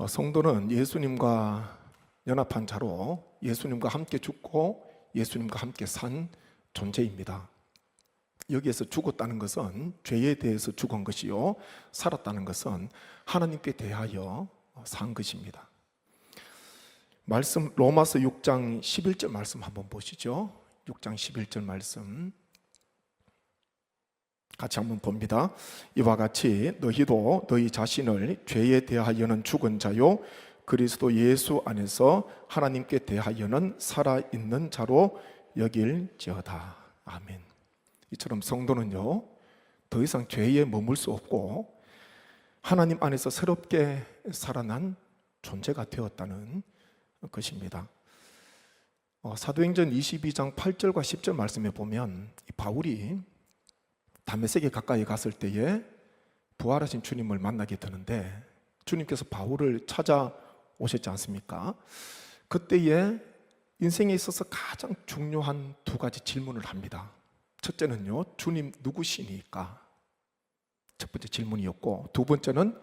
성도는 예수님과 연합한 자로 예수님과 함께 죽고 예수님과 함께 산 존재입니다. 여기에서 죽었다는 것은 죄에 대해서 죽은 것이요, 살았다는 것은 하나님께 대하여 산 것입니다. 말씀 로마서 6장 11절 말씀 한번 보시죠. 6장 11절 말씀 같이 한번 봅니다. 이와 같이 너희도 너희 자신을 죄에 대하여는 죽은 자요 그리스도 예수 안에서 하나님께 대하여는 살아있는 자로 여길지어다. 아멘. 이처럼 성도는요, 더 이상 죄에 머물 수 없고 하나님 안에서 새롭게 살아난 존재가 되었다는 것입니다. 사도행전 22장 8절과 10절 말씀에 보면 바울이 다메섹에 가까이 갔을 때에 부활하신 주님을 만나게 되는데, 주님께서 바울을 찾아오셨지 않습니까? 그때에 인생에 있어서 가장 중요한 두 가지 질문을 합니다. 첫째는요, 주님 누구시니까? 첫 번째 질문이었고, 두 번째는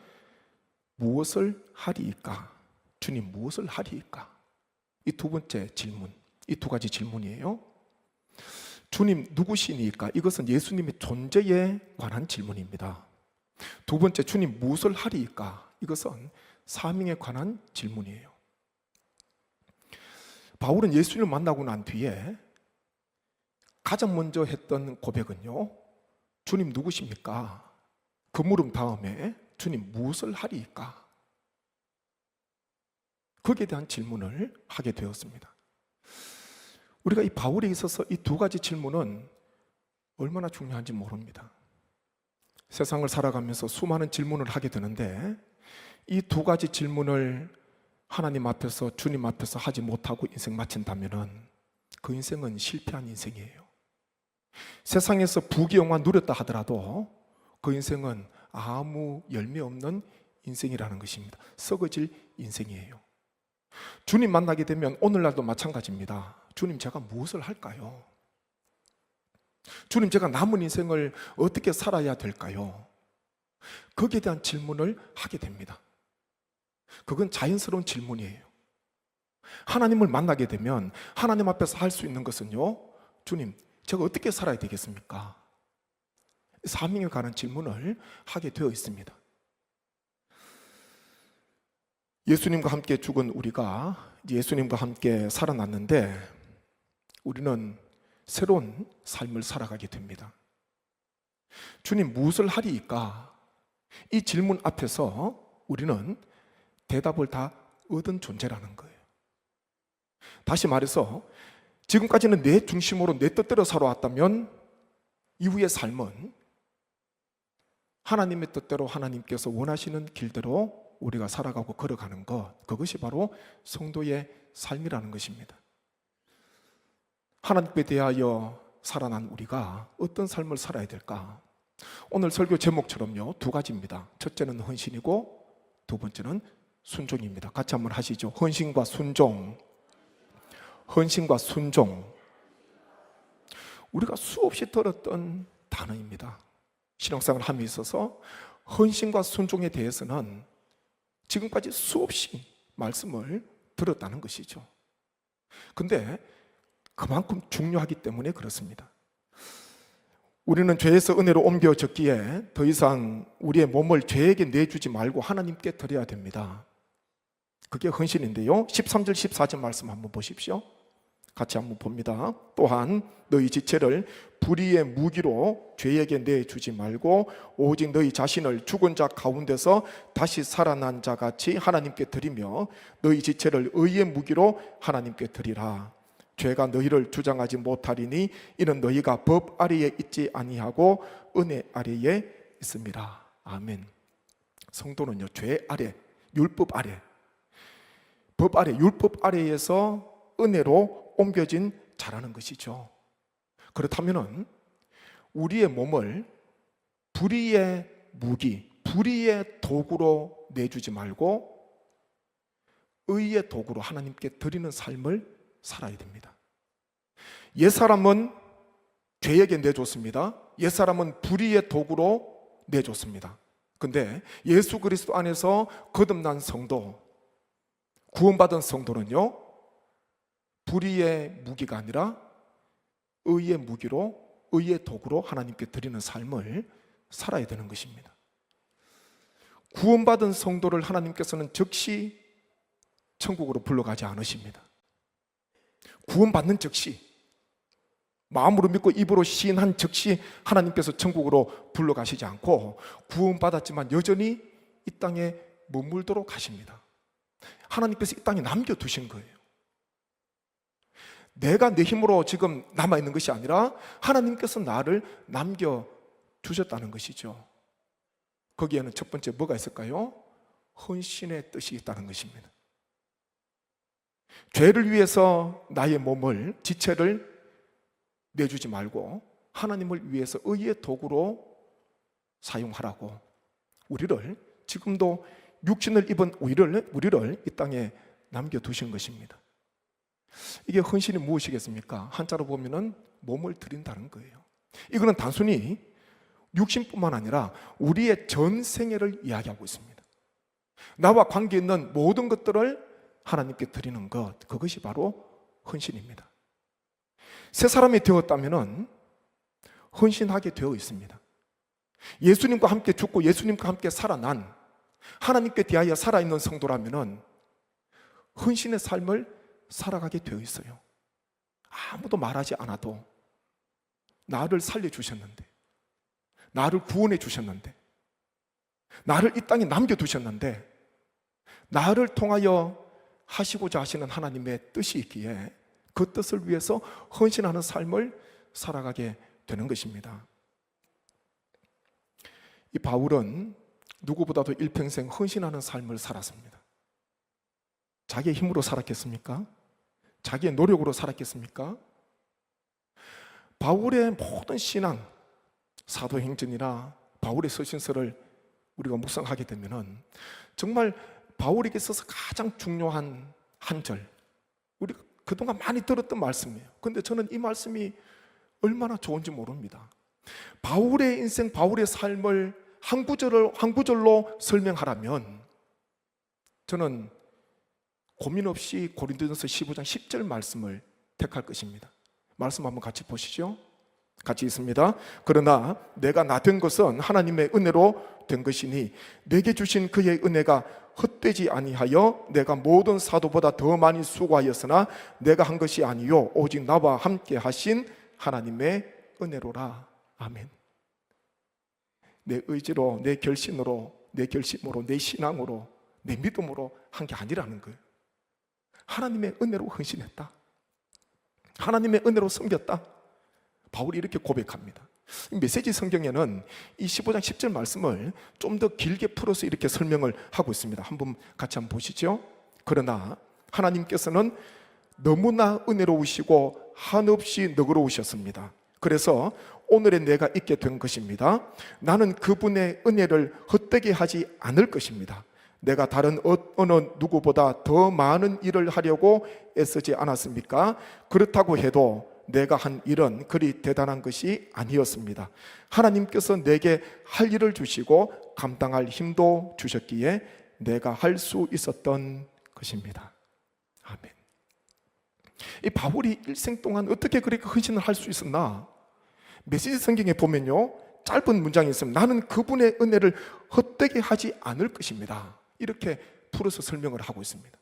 무엇을 하리이까? 주님 무엇을 하리이까? 이 두 번째 질문, 이 두 가지 질문이에요. 주님 누구시니까? 이것은 예수님의 존재에 관한 질문입니다. 두 번째, 주님 무엇을 하리이까? 이것은 사명에 관한 질문이에요. 바울은 예수님을 만나고 난 뒤에 가장 먼저 했던 고백은요, 주님 누구십니까? 그 물음 다음에 주님 무엇을 하리이까? 거기에 대한 질문을 하게 되었습니다. 우리가 이 바울에 있어서 이 두 가지 질문은 얼마나 중요한지 모릅니다. 세상을 살아가면서 수많은 질문을 하게 되는데 이 두 가지 질문을 하나님 앞에서, 주님 앞에서 하지 못하고 인생 마친다면 그 인생은 실패한 인생이에요. 세상에서 부귀영화 누렸다 하더라도 그 인생은 아무 열매 없는 인생이라는 것입니다. 썩어질 인생이에요. 주님 만나게 되면 오늘날도 마찬가지입니다. 주님 제가 무엇을 할까요? 주님 제가 남은 인생을 어떻게 살아야 될까요? 거기에 대한 질문을 하게 됩니다. 그건 자연스러운 질문이에요. 하나님을 만나게 되면 하나님 앞에서 할 수 있는 것은요, 주님 제가 어떻게 살아야 되겠습니까? 사명에 관한 질문을 하게 되어 있습니다. 예수님과 함께 죽은 우리가 예수님과 함께 살아났는데 우리는 새로운 삶을 살아가게 됩니다. 주님 무엇을 하리이까? 이 질문 앞에서 우리는 대답을 다 얻은 존재라는 거예요. 다시 말해서 지금까지는 내 중심으로 내 뜻대로 살아왔다면 이후의 삶은 하나님의 뜻대로, 하나님께서 원하시는 길대로 우리가 살아가고 걸어가는 것, 그것이 바로 성도의 삶이라는 것입니다. 하나님께 대하여 살아난 우리가 어떤 삶을 살아야 될까? 오늘 설교 제목처럼요, 두 가지입니다. 첫째는 헌신이고 두 번째는 순종입니다. 같이 한번 하시죠. 헌신과 순종. 헌신과 순종. 우리가 수없이 들었던 단어입니다. 신앙생활을 함에 있어서 헌신과 순종에 대해서는 지금까지 수없이 말씀을 들었다는 것이죠. 근데 그만큼 중요하기 때문에 그렇습니다. 우리는 죄에서 은혜로 옮겨졌기에 더 이상 우리의 몸을 죄에게 내주지 말고 하나님께 드려야 됩니다. 그게 헌신인데요, 13절 14절 말씀 한번 보십시오. 같이 한번 봅니다. 또한 너희 지체를 불의의 무기로 죄에게 내주지 말고 오직 너희 자신을 죽은 자 가운데서 다시 살아난 자 같이 하나님께 드리며 너희 지체를 의의 무기로 하나님께 드리라. 죄가 너희를 주장하지 못하리니 이는 너희가 법 아래에 있지 아니하고 은혜 아래에 있습니다. 아멘. 성도는요, 죄 아래, 율법 아래, 법 아래, 율법 아래에서 은혜로 옮겨진 자라는 것이죠. 그렇다면 우리의 몸을 불의의 무기, 불의의 도구로 내주지 말고 의의 도구로 하나님께 드리는 삶을 살아야 됩니다. 옛사람은 죄에게 내줬습니다. 옛사람은 불의의 도구로 내줬습니다. 근데 예수 그리스도 안에서 거듭난 성도, 구원받은 성도는요, 불의의 무기가 아니라 의의 무기로, 의의 도구로 하나님께 드리는 삶을 살아야 되는 것입니다. 구원받은 성도를 하나님께서는 즉시 천국으로 불러가지 않으십니다. 구원받는 즉시, 마음으로 믿고 입으로 시인한 즉시 하나님께서 천국으로 불러가시지 않고 구원받았지만 여전히 이 땅에 머물도록 하십니다. 하나님께서 이 땅에 남겨두신 거예요. 내가 내 힘으로 지금 남아있는 것이 아니라 하나님께서 나를 남겨두셨다는 것이죠. 거기에는 첫 번째 뭐가 있을까요? 헌신의 뜻이 있다는 것입니다. 죄를 위해서 나의 몸을, 지체를 내주지 말고 하나님을 위해서 의의 도구로 사용하라고 우리를, 지금도 육신을 입은 우리를 이 땅에 남겨두신 것입니다. 이게 헌신이 무엇이겠습니까? 한자로 보면은 몸을 드린다는 거예요. 이거는 단순히 육신뿐만 아니라 우리의 전 생애를 이야기하고 있습니다. 나와 관계 있는 모든 것들을 하나님께 드리는 것, 그것이 바로 헌신입니다. 새 사람이 되었다면 헌신하게 되어 있습니다. 예수님과 함께 죽고 예수님과 함께 살아난, 하나님께 대하여 살아있는 성도라면 헌신의 삶을 살아가게 되어 있어요. 아무도 말하지 않아도 나를 살려주셨는데, 나를 구원해 주셨는데, 나를 이 땅에 남겨두셨는데, 나를 통하여 하시고자 하시는 하나님의 뜻이 있기에 그 뜻을 위해서 헌신하는 삶을 살아가게 되는 것입니다. 이 바울은 누구보다도 일평생 헌신하는 삶을 살았습니다. 자기의 힘으로 살았겠습니까? 자기의 노력으로 살았겠습니까? 바울의 모든 신앙, 사도행전이나 바울의 서신서를 우리가 묵상하게 되면 정말 바울에게 있어서 가장 중요한 한 절, 우리가 그동안 많이 들었던 말씀이에요. 그런데 저는 이 말씀이 얼마나 좋은지 모릅니다. 바울의 인생, 바울의 삶을 한 구절로 설명하라면 저는 고민 없이 고린도전서 15장 10절 말씀을 택할 것입니다. 말씀 한번 같이 보시죠. 같이 있습니다. 그러나 내가 나 된 것은 하나님의 은혜로 된 것이니 내게 주신 그의 은혜가 헛되지 아니하여 내가 모든 사도보다 더 많이 수고하였으나 내가 한 것이 아니요 오직 나와 함께 하신 하나님의 은혜로라. 아멘. 내 의지로, 내 결심으로, 내 신앙으로, 내 믿음으로 한 게 아니라는 거예요. 하나님의 은혜로 헌신했다. 하나님의 은혜로 섬겼다. 바울이 이렇게 고백합니다. 메시지 성경에는 이 15장 10절 말씀을 좀 더 길게 풀어서 이렇게 설명을 하고 있습니다. 한번 같이 한번 보시죠. 그러나 하나님께서는 너무나 은혜로우시고 한없이 너그러우셨습니다. 그래서 오늘의 내가 있게 된 것입니다. 나는 그분의 은혜를 헛되게 하지 않을 것입니다. 내가 다른 어느 누구보다 더 많은 일을 하려고 애쓰지 않았습니까? 그렇다고 해도 내가 한 일은 그리 대단한 것이 아니었습니다. 하나님께서 내게 할 일을 주시고 감당할 힘도 주셨기에 내가 할 수 있었던 것입니다. 아멘. 이 바울이 일생 동안 어떻게 그렇게 헌신을 할 수 있었나? 메시지 성경에 보면요, 짧은 문장이 있습니다. 나는 그분의 은혜를 헛되게 하지 않을 것입니다. 이렇게 풀어서 설명을 하고 있습니다.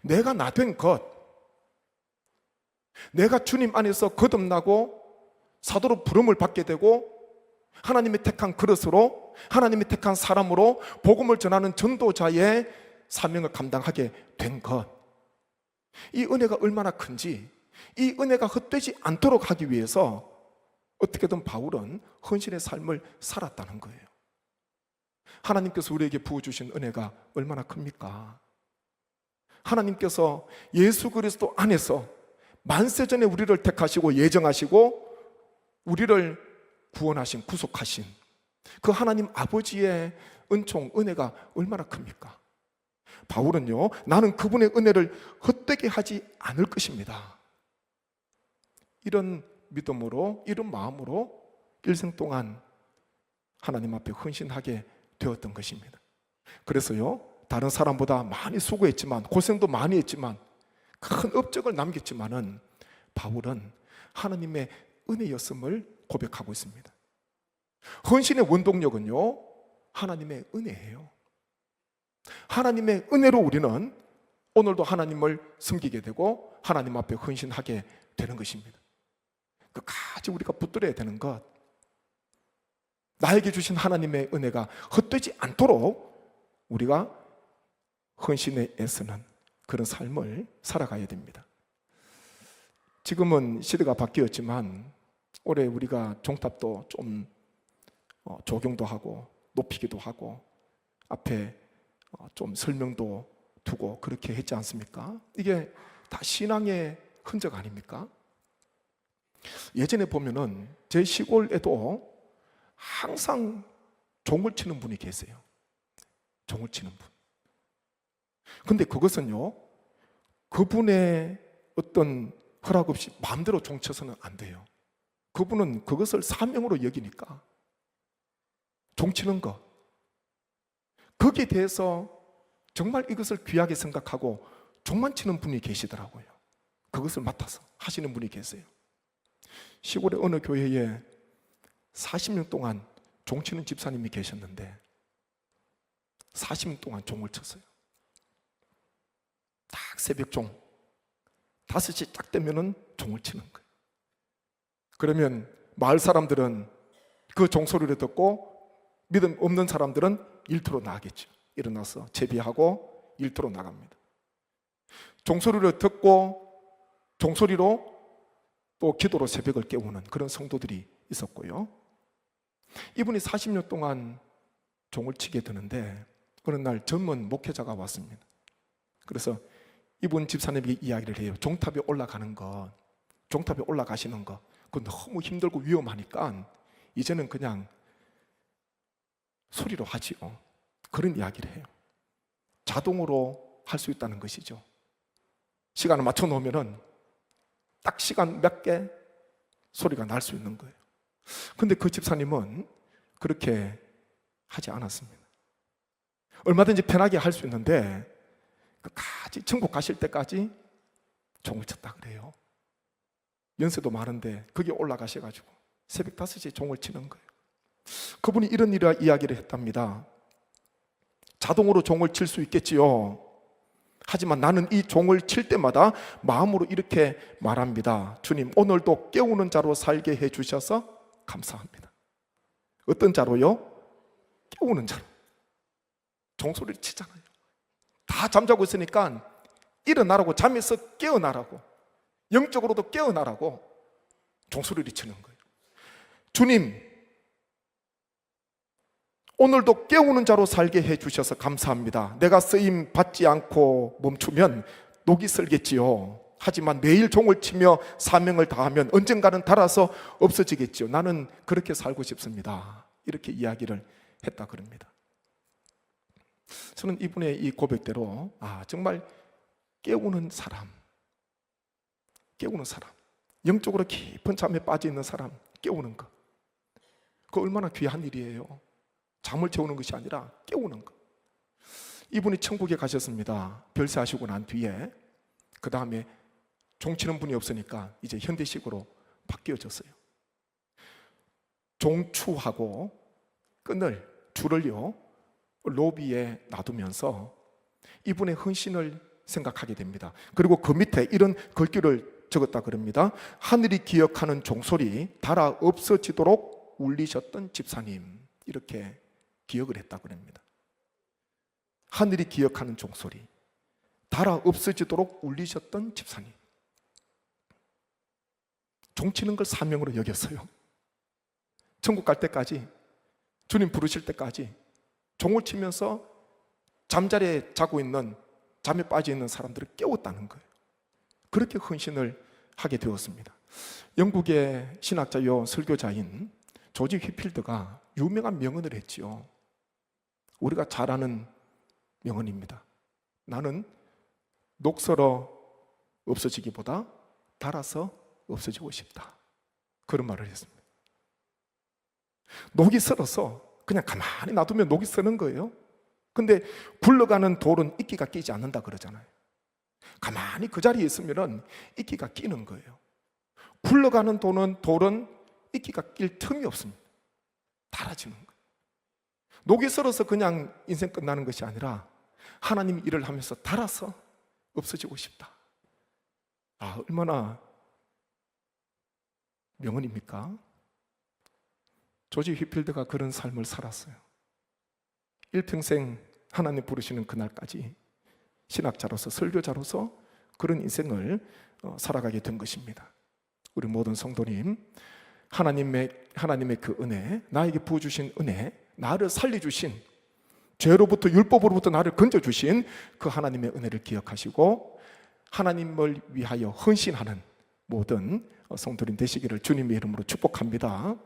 내가 나 된 것, 내가 주님 안에서 거듭나고 사도로 부름을 받게 되고 하나님의 택한 그릇으로, 하나님의 택한 사람으로 복음을 전하는 전도자의 사명을 감당하게 된 것, 이 은혜가 얼마나 큰지, 이 은혜가 헛되지 않도록 하기 위해서 어떻게든 바울은 헌신의 삶을 살았다는 거예요. 하나님께서 우리에게 부어주신 은혜가 얼마나 큽니까? 하나님께서 예수 그리스도 안에서 만세전에 우리를 택하시고 예정하시고 우리를 구원하신, 구속하신 그 하나님 아버지의 은총, 은혜가 얼마나 큽니까? 바울은요, 나는 그분의 은혜를 헛되게 하지 않을 것입니다. 이런 믿음으로, 이런 마음으로 일생 동안 하나님 앞에 헌신하게 되었던 것입니다. 그래서요, 다른 사람보다 많이 수고했지만, 고생도 많이 했지만, 큰 업적을 남겼지만은 바울은 하나님의 은혜였음을 고백하고 있습니다. 헌신의 원동력은요, 하나님의 은혜예요. 하나님의 은혜로 우리는 오늘도 하나님을 섬기게 되고 하나님 앞에 헌신하게 되는 것입니다. 끝까지 우리가 붙들어야 되는 것, 나에게 주신 하나님의 은혜가 헛되지 않도록 우리가 헌신에 애쓰는 그런 삶을 살아가야 됩니다. 지금은 시대가 바뀌었지만 올해 우리가 종탑도 좀 조경도 하고 높이기도 하고 앞에 좀 설명도 두고 그렇게 했지 않습니까? 이게 다 신앙의 흔적 아닙니까? 예전에 보면은 제 시골에도 항상 종을 치는 분이 계세요. 종을 치는 분. 근데 그것은요, 그분의 어떤 허락 없이 마음대로 종 쳐서는 안 돼요. 그분은 그것을 사명으로 여기니까 종 치는 것, 거기에 대해서 정말 이것을 귀하게 생각하고 종만 치는 분이 계시더라고요. 그것을 맡아서 하시는 분이 계세요. 시골의 어느 교회에 40년 동안 종 치는 집사님이 계셨는데 40년 동안 종을 쳤어요. 딱 새벽 종 5시 딱 되면은 종을 치는 거예요. 그러면 마을 사람들은 그 종소리를 듣고 믿음 없는 사람들은 일터로 나가겠죠. 일어나서 제비하고 일터로 나갑니다. 종소리를 듣고 종소리로 또 기도로 새벽을 깨우는 그런 성도들이 있었고요. 이분이 40년 동안 종을 치게 되는데 어느 날 젊은 목회자가 왔습니다. 그래서 이분 집사님에게 이야기를 해요. 종탑에 올라가는 것, 종탑에 올라가시는 것, 그거 너무 힘들고 위험하니까 이제는 그냥 소리로 하지요. 그런 이야기를 해요. 자동으로 할 수 있다는 것이죠. 시간을 맞춰 놓으면은 딱 시간 몇 개 소리가 날 수 있는 거예요. 근데 그 집사님은 그렇게 하지 않았습니다. 얼마든지 편하게 할 수 있는데 끝까지 천국 가실 때까지 종을 쳤다 그래요. 연세도 많은데 거기에 올라가셔가지고 새벽 5시에 종을 치는 거예요. 그분이 이런 이야기를 했답니다. 자동으로 종을 칠 수 있겠지요. 하지만 나는 이 종을 칠 때마다 마음으로 이렇게 말합니다. 주님, 오늘도 깨우는 자로 살게 해주셔서 감사합니다. 어떤 자로요? 깨우는 자로. 종소리를 치잖아요. 다 잠자고 있으니까 일어나라고, 잠에서 깨어나라고, 영적으로도 깨어나라고 종소리를 치는 거예요. 주님, 오늘도 깨우는 자로 살게 해주셔서 감사합니다. 내가 쓰임 받지 않고 멈추면 녹이 슬겠지요. 하지만 매일 종을 치며 사명을 다하면 언젠가는 닳아서 없어지겠지요. 나는 그렇게 살고 싶습니다. 이렇게 이야기를 했다 그럽니다. 저는 이분의 이 고백대로 정말 깨우는 사람, 영적으로 깊은 잠에 빠져 있는 사람 깨우는 것, 그거 얼마나 귀한 일이에요. 잠을 채우는 것이 아니라 깨우는 것. 이분이 천국에 가셨습니다. 별세하시고 난 뒤에 그 다음에 종치는 분이 없으니까 이제 현대식으로 바뀌어졌어요. 종추하고 끈을, 줄을요 로비에 놔두면서 이분의 헌신을 생각하게 됩니다. 그리고 그 밑에 이런 글귀를 적었다 그럽니다. 하늘이 기억하는 종소리 달아 없어지도록 울리셨던 집사님, 이렇게 기억을 했다 그럽니다. 하늘이 기억하는 종소리 달아 없어지도록 울리셨던 집사님. 종치는 걸 사명으로 여겼어요. 천국 갈 때까지, 주님 부르실 때까지 종을 치면서 잠자리에 자고 있는, 잠에 빠져 있는 사람들을 깨웠다는 거예요. 그렇게 헌신을 하게 되었습니다. 영국의 신학자요 설교자인 조지 휘필드가 유명한 명언을 했지요. 우리가 잘 아는 명언입니다. 나는 녹슬어 없어지기보다 닳아서 없어지고 싶다. 그런 말을 했습니다. 녹이 슬어서 그냥 가만히 놔두면 녹이 쓰는 거예요. 근데 굴러가는 돌은 이끼가 끼지 않는다 그러잖아요. 가만히 그 자리에 있으면 이끼가 끼는 거예요. 굴러가는 돌은 이끼가 낄 틈이 없습니다. 닳아지는 거예요. 녹이 슬어서 그냥 인생 끝나는 것이 아니라 하나님 일을 하면서 닳아서 없어지고 싶다. 아, 얼마나 명언입니까? 조지 휘필드가 그런 삶을 살았어요. 일평생 하나님 부르시는 그날까지 신학자로서, 설교자로서 그런 인생을 살아가게 된 것입니다. 우리 모든 성도님, 하나님의 그 은혜, 나에게 부어주신 은혜, 나를 살려주신, 죄로부터 율법으로부터 나를 건져주신 그 하나님의 은혜를 기억하시고 하나님을 위하여 헌신하는 모든 성도님 되시기를 주님의 이름으로 축복합니다.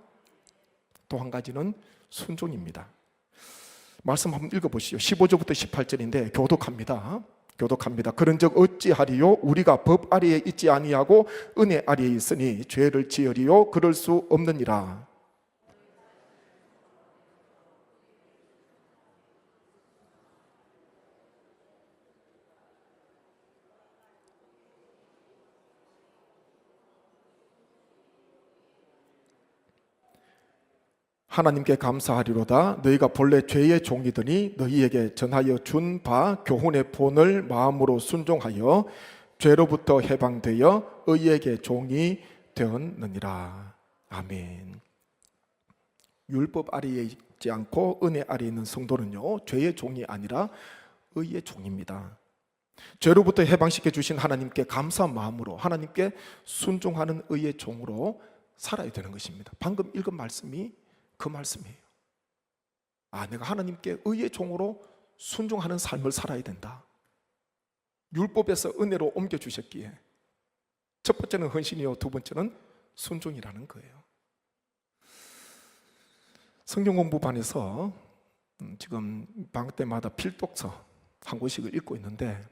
또 한 가지는 순종입니다. 말씀 한번 읽어보시죠. 15절부터 18절인데 교독합니다. 그런즉 어찌하리요? 우리가 법 아래에 있지 아니하고 은혜 아래에 있으니 죄를 지으리요? 그럴 수 없느니라. 하나님께 감사하리로다. 너희가 본래 죄의 종이더니 너희에게 전하여 준 바 교훈의 본을 마음으로 순종하여 죄로부터 해방되어 의에게 종이 되었느니라. 아멘. 율법 아래에 있지 않고 은혜 아래에 있는 성도는요, 죄의 종이 아니라 의의 종입니다. 죄로부터 해방시켜 주신 하나님께 감사한 마음으로 하나님께 순종하는 의의 종으로 살아야 되는 것입니다. 방금 읽은 말씀이 그 말씀이에요. 아, 내가 하나님께 의의 종으로 순종하는 삶을 살아야 된다. 율법에서 은혜로 옮겨주셨기에 첫 번째는 헌신이요, 두 번째는 순종이라는 거예요. 성경 공부반에서 지금 방학 때마다 필독서 한 권씩을 읽고 있는데,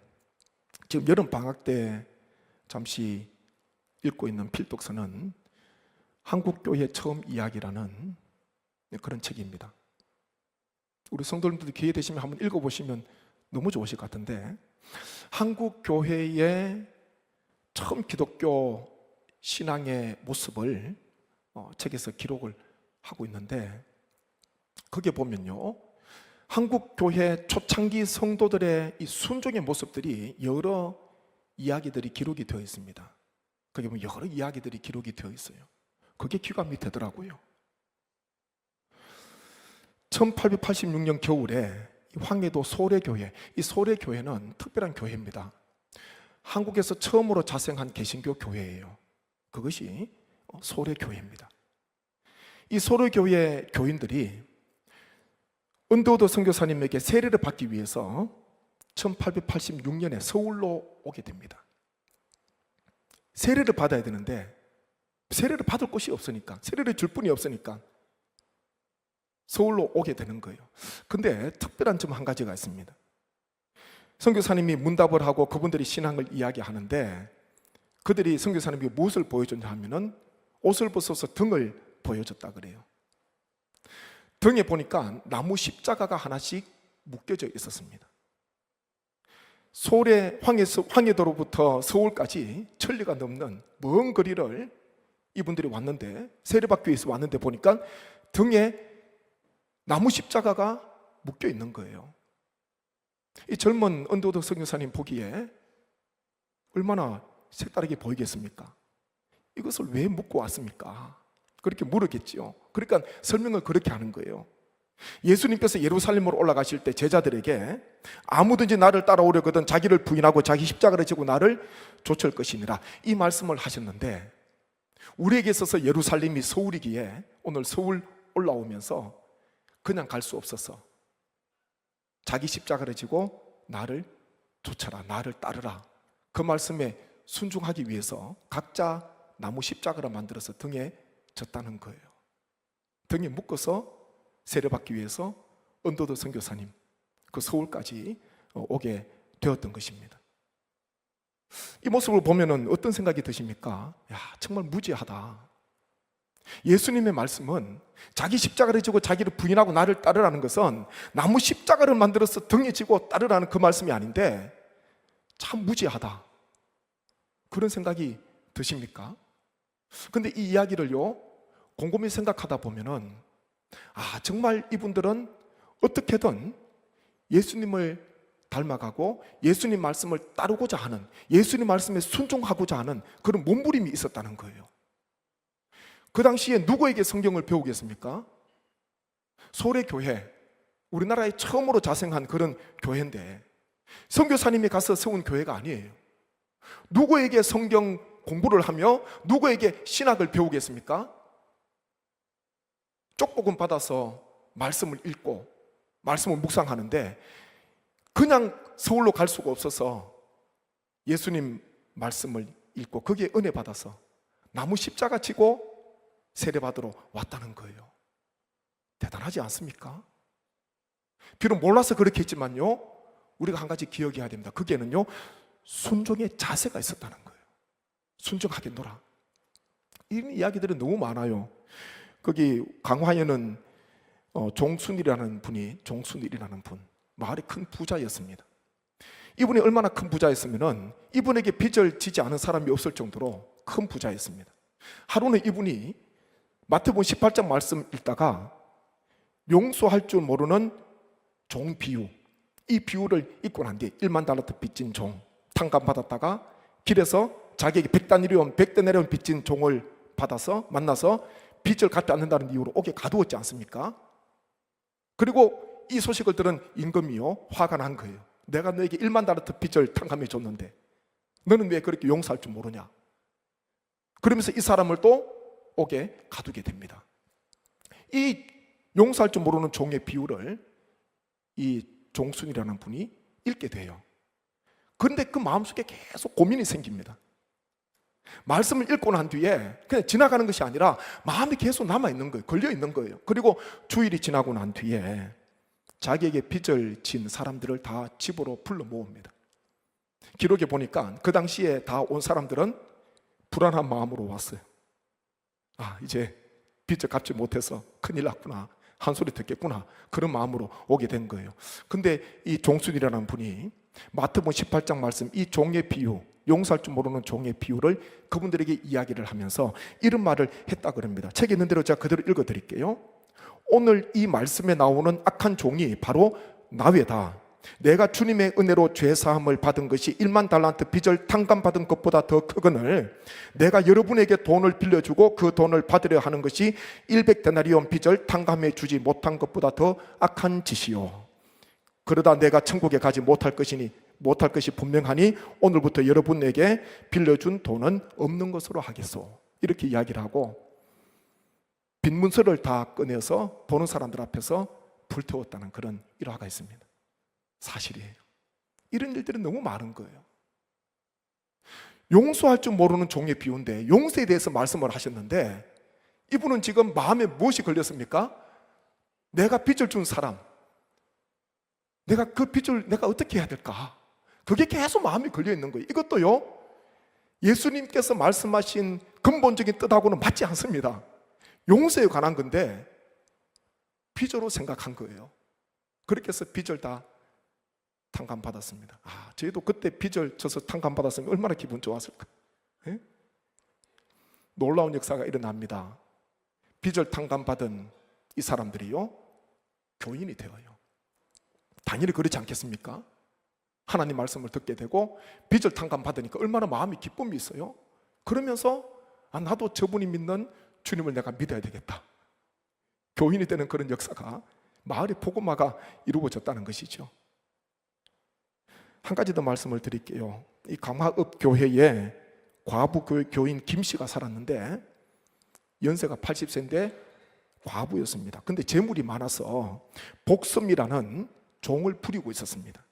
지금 여름 방학 때 잠시 읽고 있는 필독서는 한국교회 처음 이야기라는 그런 책입니다. 우리 성도님들도 기회 되시면 한번 읽어보시면 너무 좋으실 것 같은데, 한국 교회의 처음 기독교 신앙의 모습을 책에서 기록을 하고 있는데, 거기에 보면요, 한국 교회 초창기 성도들의 이 순종의 모습들이 여러 이야기들이 기록이 되어 있습니다. 거기 보면 여러 이야기들이 기록이 되어 있어요. 그게 귀감이 되더라고요. 1886년 겨울에 황해도 소래교회, 이 소래교회는 특별한 교회입니다. 한국에서 처음으로 자생한 개신교 교회예요. 그것이 소래교회입니다. 이 소래교회 교인들이 은도도 선교사님에게 세례를 받기 위해서 1886년에 서울로 오게 됩니다. 세례를 받아야 되는데 세례를 받을 곳이 없으니까, 세례를 줄 분이 없으니까 서울로 오게 되는 거예요. 근데 특별한 점 한 가지가 있습니다. 선교사님이 문답을 하고 그분들이 신앙을 이야기하는데, 그들이 선교사님에게 무엇을 보여줬냐 하면은 옷을 벗어서 등을 보여줬다 그래요. 등에 보니까 나무 십자가가 하나씩 묶여져 있었습니다. 소래 황해도로부터 서울까지 천리가 넘는 먼 거리를 이분들이 왔는데, 세례받기 위해서 왔는데 보니까 등에 나무 십자가가 묶여 있는 거예요. 이 젊은 은도덕 선교사님 보기에 얼마나 색다르게 보이겠습니까? 이것을 왜 묶고 왔습니까? 그렇게 물었겠죠. 그러니까 설명을 그렇게 하는 거예요. 예수님께서 예루살렘으로 올라가실 때 제자들에게 아무든지 나를 따라오려거든 자기를 부인하고 자기 십자가를 지고 나를 좇을 것이니라, 이 말씀을 하셨는데, 우리에게 있어서 예루살렘이 서울이기에 오늘 서울 올라오면서 그냥 갈 수 없어서 자기 십자가를 지고 나를 좇아라, 나를 따르라, 그 말씀에 순종하기 위해서 각자 나무 십자가를 만들어서 등에 졌다는 거예요. 등에 묶어서 세례받기 위해서 은도도 선교사님 그 서울까지 오게 되었던 것입니다. 이 모습을 보면은 어떤 생각이 드십니까? 야, 정말 무지하다. 예수님의 말씀은 자기 십자가를 지고 자기를 부인하고 나를 따르라는 것은 나무 십자가를 만들어서 등에 지고 따르라는 그 말씀이 아닌데 참 무지하다, 그런 생각이 드십니까? 근데 이 이야기를요 곰곰이 생각하다 보면은 정말 이분들은 어떻게든 예수님을 닮아가고 예수님 말씀을 따르고자 하는, 예수님 말씀에 순종하고자 하는 그런 몸부림이 있었다는 거예요. 그 당시에 누구에게 성경을 배우겠습니까? 소래교회, 우리나라에 처음으로 자생한 그런 교회인데 선교사님이 가서 세운 교회가 아니에요. 누구에게 성경 공부를 하며 누구에게 신학을 배우겠습니까? 쪽복음 받아서 말씀을 읽고 말씀을 묵상하는데 그냥 서울로 갈 수가 없어서 예수님 말씀을 읽고 거기에 은혜 받아서 나무 십자가 지고 세례받으러 왔다는 거예요. 대단하지 않습니까? 비록 몰라서 그렇게 했지만요 우리가 한 가지 기억해야 됩니다. 거기에는요 순종의 자세가 있었다는 거예요. 순종하겠노라. 이런 이야기들은 너무 많아요. 거기 강화에는 종순이라는 분이, 종순이라는 분, 마을의 큰 부자였습니다. 이분이 얼마나 큰 부자였으면은 이분에게 빚을 지지 않은 사람이 없을 정도로 큰 부자였습니다. 하루는 이분이 마태복음 18장 말씀 읽다가 용서할 줄 모르는 종 비유, 이 비유를 읽고 난 뒤에 1만 달란트 빚진 종, 탕감받았다가 길에서 자기에게 100데나리온 빚진 종을 만나서 빚을 갚지 않는다는 이유로 옥에 가두었지 않습니까? 그리고 이 소식을 들은 임금이요 화가 난 거예요. 내가 너에게 1만 달란트 빚을 탕감해 줬는데 너는 왜 그렇게 용서할 줄 모르냐? 그러면서 이 사람을 또 옥에 가두게 됩니다. 이 용서할 줄 모르는 종의 비유를 이 종순이라는 분이 읽게 돼요. 그런데 그 마음속에 계속 고민이 생깁니다. 말씀을 읽고 난 뒤에 그냥 지나가는 것이 아니라 마음이 계속 남아있는 거예요. 걸려있는 거예요. 그리고 주일이 지나고 난 뒤에 자기에게 빚을 진 사람들을 다 집으로 불러 모읍니다. 기록에 보니까 그 당시에 다 온 사람들은 불안한 마음으로 왔어요. 이제 빚을 갚지 못해서 큰일 났구나, 한 소리 듣겠구나, 그런 마음으로 오게 된 거예요. 근데 이 종순이라는 분이 마태복음 18장 말씀, 이 종의 비유, 용서할 줄 모르는 종의 비유를 그분들에게 이야기를 하면서 이런 말을 했다 그럽니다. 책에 있는 대로 제가 그대로 읽어드릴게요. 오늘 이 말씀에 나오는 악한 종이 바로 나외다. 내가 주님의 은혜로 죄사함을 받은 것이 1만 달란트 빚을 탕감받은 것보다 더 크거늘 내가 여러분에게 돈을 빌려주고 그 돈을 받으려 하는 것이 100데나리온 빚을 탕감해 주지 못한 것보다 더 악한 짓이요. 그러다 내가 천국에 가지 못할 것이 분명하니 오늘부터 여러분에게 빌려준 돈은 없는 것으로 하겠소. 이렇게 이야기를 하고 빚 문서를 다 꺼내서 보는 사람들 앞에서 불태웠다는 그런 일화가 있습니다. 사실이에요. 이런 일들은 너무 많은 거예요. 용서할 줄 모르는 종의 비유인데 용서에 대해서 말씀을 하셨는데 이분은 지금 마음에 무엇이 걸렸습니까? 내가 빚을 준 사람, 내가 그 빚을 내가 어떻게 해야 될까? 그게 계속 마음이 걸려 있는 거예요. 이것도요 예수님께서 말씀하신 근본적인 뜻하고는 맞지 않습니다. 용서에 관한 건데 빚으로 생각한 거예요. 그렇게 해서 빚을 다 탕감받았습니다. 저희도 그때 빚을 져서 탕감받았으면 얼마나 기분 좋았을까? 예? 놀라운 역사가 일어납니다. 빚을 탕감받은 이 사람들이요 교인이 되어요. 당연히 그렇지 않겠습니까? 하나님 말씀을 듣게 되고 빚을 탕감받으니까 얼마나 마음이 기쁨이 있어요. 그러면서 나도 저분이 믿는 주님을 내가 믿어야 되겠다. 교인이 되는 그런 역사가 마을의 복음화가 이루어졌다는 것이죠. 한 가지 더 말씀을 드릴게요. 이 강화읍 교회에 과부 교인 김 씨가 살았는데 연세가 80세인데 과부였습니다. 근데 재물이 많아서 복섬이라는 종을 부리고 있었습니다.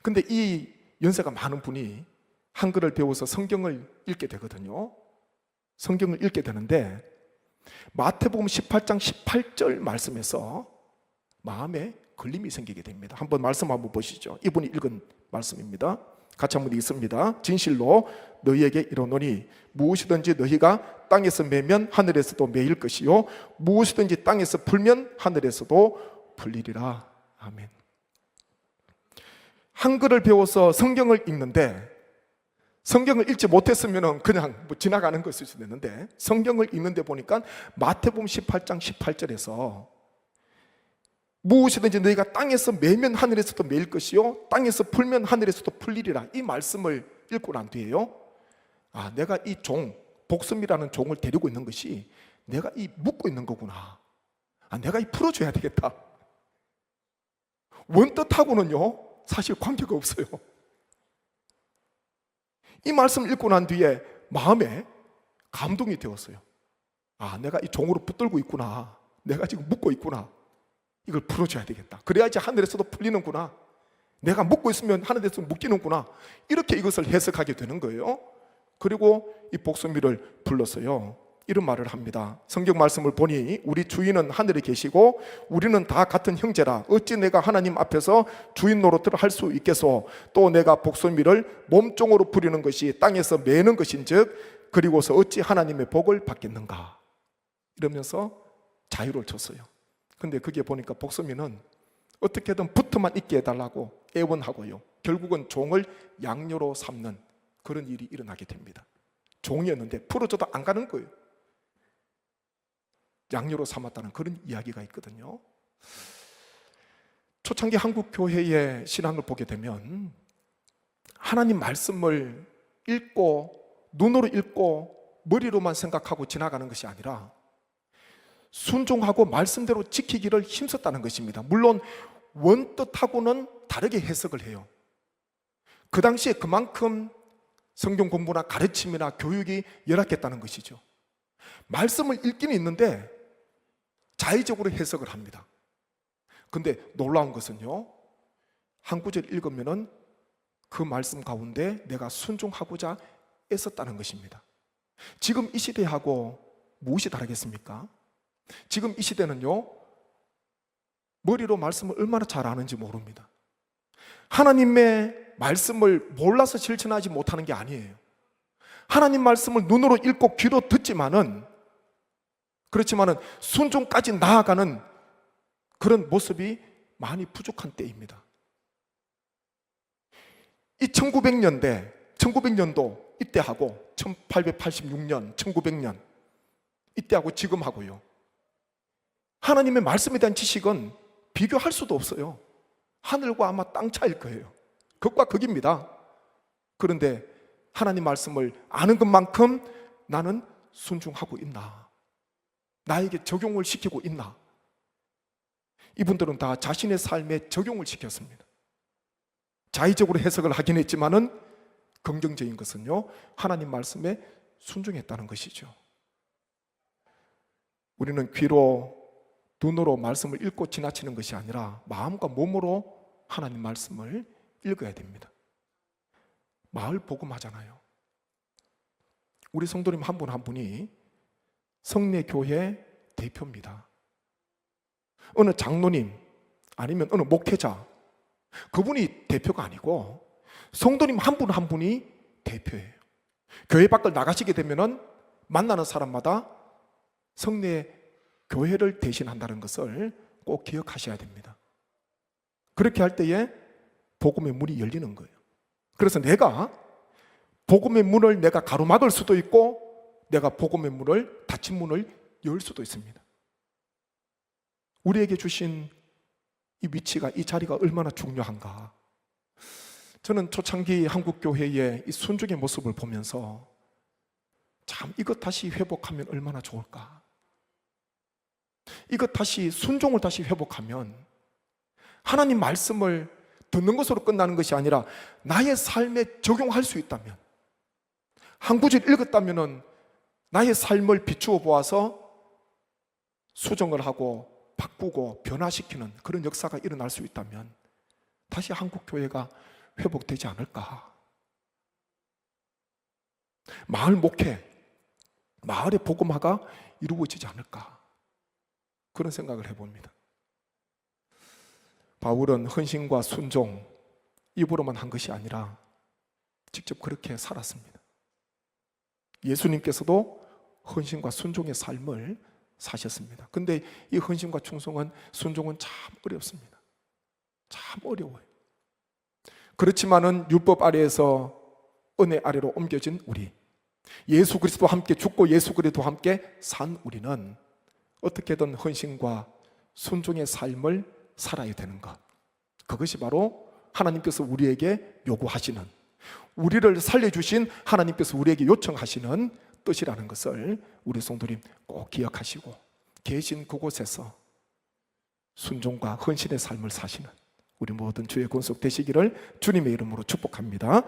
근데 이 연세가 많은 분이 한글을 배워서 성경을 읽게 되거든요. 성경을 읽게 되는데 마태복음 18장 18절 말씀에서 마음에 걸림이 생기게 됩니다. 한번 말씀 한번 보시죠. 이분이 읽은 말씀입니다. 같이 한번 읽습니다. 진실로 너희에게 이르노니 무엇이든지 너희가 땅에서 매면 하늘에서도 매일 것이요 무엇이든지 땅에서 풀면 하늘에서도 풀리리라. 아멘. 한글을 배워서 성경을 읽는데 성경을 읽지 못했으면 그냥 지나가는 것일 수도 있는데 성경을 읽는데 보니까 마태복음 18장 18절에서 무엇이든지 너희가 땅에서 매면 하늘에서도 매일 것이요 땅에서 풀면 하늘에서도 풀리리라. 이 말씀을 읽고 난 뒤에요, 내가 이 종, 복음이라는 종을 데리고 있는 것이 내가 이 묶고 있는 거구나. 내가 이 풀어줘야 되겠다. 원뜻하고는요 사실 관계가 없어요. 이 말씀을 읽고 난 뒤에 마음에 감동이 되었어요. 내가 이 종으로 붙들고 있구나. 내가 지금 묶고 있구나. 이걸 풀어줘야 되겠다. 그래야지 하늘에서도 풀리는구나. 내가 묶고 있으면 하늘에서 묶이는구나. 이렇게 이것을 해석하게 되는 거예요. 그리고 이 복수미를 불렀어요. 이런 말을 합니다. 성경 말씀을 보니 우리 주인은 하늘에 계시고 우리는 다 같은 형제라. 어찌 내가 하나님 앞에서 주인 노릇을 할 수 있겠소. 또 내가 복수미를 몸종으로 부리는 것이 땅에서 매는 것인즉 그리고서 어찌 하나님의 복을 받겠는가. 이러면서 자유를 줬어요. 근데 그게 보니까 복수미는 어떻게든 붙어만 있게 해달라고 애원하고요, 결국은 종을 양녀로 삼는 그런 일이 일어나게 됩니다. 종이었는데 풀어줘도 안 가는 거예요. 양녀로 삼았다는 그런 이야기가 있거든요. 초창기 한국 교회의 신앙을 보게 되면 하나님 말씀을 읽고 눈으로 읽고 머리로만 생각하고 지나가는 것이 아니라 순종하고 말씀대로 지키기를 힘썼다는 것입니다. 물론 원뜻하고는 다르게 해석을 해요. 그 당시에 그만큼 성경 공부나 가르침이나 교육이 열악했다는 것이죠. 말씀을 읽기는 있는데 자의적으로 해석을 합니다. 근데 놀라운 것은요, 한 구절 읽으면은 그 말씀 가운데 내가 순종하고자 애썼다는 것입니다. 지금 이 시대하고 무엇이 다르겠습니까? 지금 이 시대는요, 머리로 말씀을 얼마나 잘 아는지 모릅니다. 하나님의 말씀을 몰라서 실천하지 못하는 게 아니에요. 하나님 말씀을 눈으로 읽고 귀로 듣지만은, 그렇지만은 순종까지 나아가는 그런 모습이 많이 부족한 때입니다. 이 1900년도 이때하고 1886년, 1900년 이때하고 지금하고요, 하나님의 말씀에 대한 지식은 비교할 수도 없어요. 하늘과 아마 땅 차이일 거예요. 극과 극입니다. 그런데 하나님 말씀을 아는 것만큼 나는 순종하고 있나? 나에게 적용을 시키고 있나? 이분들은 다 자신의 삶에 적용을 시켰습니다. 자의적으로 해석을 하긴 했지만은 긍정적인 것은요, 하나님 말씀에 순종했다는 것이죠. 우리는 귀로 눈으로 말씀을 읽고 지나치는 것이 아니라 마음과 몸으로 하나님 말씀을 읽어야 됩니다. 마을 복음하잖아요. 우리 성도님 한 분 한 분이 성례교회 대표입니다. 어느 장로님 아니면 어느 목회자, 그분이 대표가 아니고 성도님 한 분 한 분이 대표예요. 교회 밖을 나가시게 되면은 만나는 사람마다 성례 교회를 대신한다는 것을 꼭 기억하셔야 됩니다. 그렇게 할 때에 복음의 문이 열리는 거예요. 그래서 내가 복음의 문을 내가 가로막을 수도 있고 내가 복음의 문을, 닫힌 문을 열 수도 있습니다. 우리에게 주신 이 위치가, 이 자리가 얼마나 중요한가. 저는 초창기 한국교회의 이 순종의 모습을 보면서 참 이것 다시 회복하면 얼마나 좋을까. 이것 다시 순종을 다시 회복하면 하나님 말씀을 듣는 것으로 끝나는 것이 아니라 나의 삶에 적용할 수 있다면, 한 구절 읽었다면 나의 삶을 비추어 보아서 수정을 하고 바꾸고 변화시키는 그런 역사가 일어날 수 있다면 다시 한국교회가 회복되지 않을까. 마을 목회, 마을의 복음화가 이루어지지 않을까, 그런 생각을 해봅니다. 바울은 헌신과 순종 입으로만 한 것이 아니라 직접 그렇게 살았습니다. 예수님께서도 헌신과 순종의 삶을 사셨습니다. 근데 이 헌신과 순종은 참 어렵습니다. 참 어려워요. 그렇지만은 율법 아래에서 은혜 아래로 옮겨진 우리, 예수 그리스도와 함께 죽고 예수 그리스도와 함께 산 우리는 어떻게든 헌신과 순종의 삶을 살아야 되는 것, 그것이 바로 하나님께서 우리에게 요구하시는, 우리를 살려주신 하나님께서 우리에게 요청하시는 뜻이라는 것을 우리 성도님 꼭 기억하시고, 계신 그곳에서 순종과 헌신의 삶을 사시는 우리 모든 주의 권속 되시기를 주님의 이름으로 축복합니다.